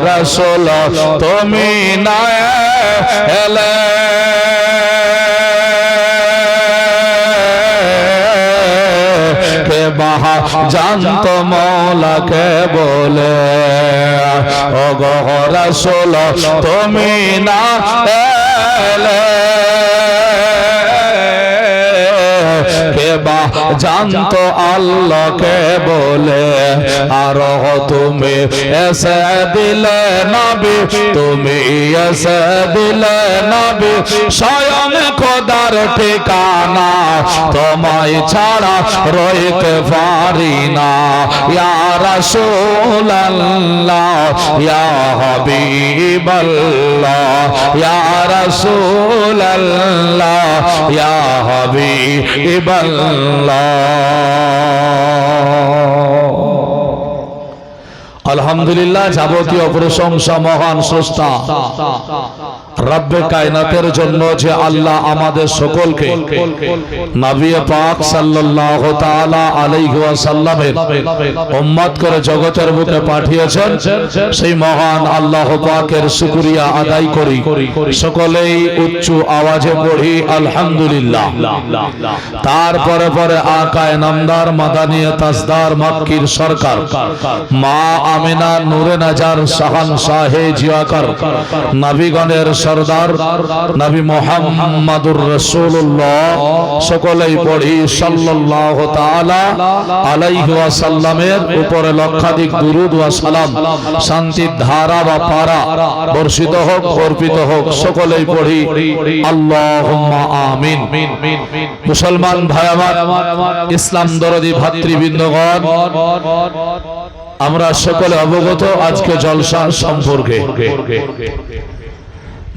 রাসূল তুমি না এলে কে বাহা জানত মৌলাকে বলে ও গো রাসূল তুমি না এলে কে বা জানতো আল্লাহকে বলে আর তুমি এসে দিলে নবী তুমি এসে দিলে নবী স্বয়ং খোদার ঠিকানা তোমায় ছাড়া রইতে পারি না ইয়া রাসূলুল্লাহ ইয়া হাবিবাল্লাহ ইয়া রাসূলুল্লাহ ইয়া হাবিবাল্লাহ। আলহামদুলিল্লাহ, যাবতীয় প্রশংসা মহান স্রষ্টা রব্বে কায়নাতের জন্য যে আল্লাহ আমাদের সকলকে নবী পাক সাল্লাল্লাহু তাআলা আলাইহি ওয়াসাল্লামের উম্মত করে জগতের বুকে পাঠিয়েছেন, সেই মহান আল্লাহ পাকের শুকরিয়া আদায় করি। সকলেই উচ্চ আওয়াজে পড়ি আলহামদুলিল্লাহ। তারপরে পরে আকায়ে নামদার মাদানী তাজদার মক্কির সরকার মা আমিনা নূরে নজর শাহনশাহে জিয়াকর নবীগণের সরদার নবী মুহাম্মদুর রাসূলুল্লাহ সকলেই পড়ি সাল্লাল্লাহু তাআলা আলাইহি ওয়াসাল্লামের উপরে লক্ষাধিক দুরূদ ওয়া সালাম শান্তির ধারা বা পারা বর্ষিত হোক, অর্পিত হোক। সকলেই পড়ি আল্লাহুম্মা আমিন। মুসলমান ভাই আমার, ইসলাম দরদি ভাতৃবৃন্দগণ, আমরা সকলে অবগত আজকে জলসা সম্পর্কে।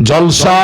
জলসা